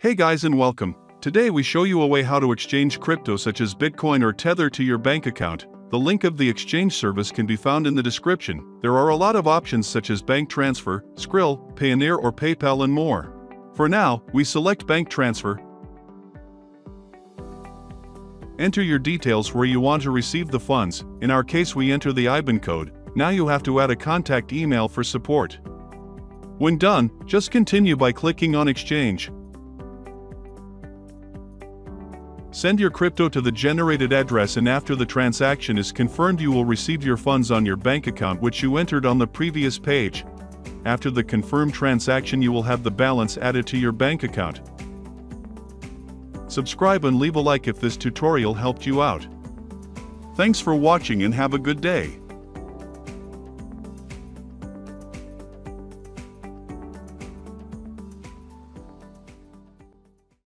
Hey guys and welcome. Today we show you a way how to exchange crypto such as Bitcoin or Tether to your bank account. The link of the exchange service can be found in the description. There are a lot of options such as bank transfer, Skrill, Payoneer or PayPal and more. For now, we select bank transfer. Enter your details where you want to receive the funds. In our case we enter the IBAN code. Now you have to add a contact email for support. When done, just continue by clicking on exchange. Send your crypto to the generated address and after the transaction is confirmed you will receive your funds on your bank account which you entered on the previous page. After the confirmed transaction you will have the balance added to your bank account. Subscribe and leave a like if this tutorial helped you out. Thanks for watching and have a good day.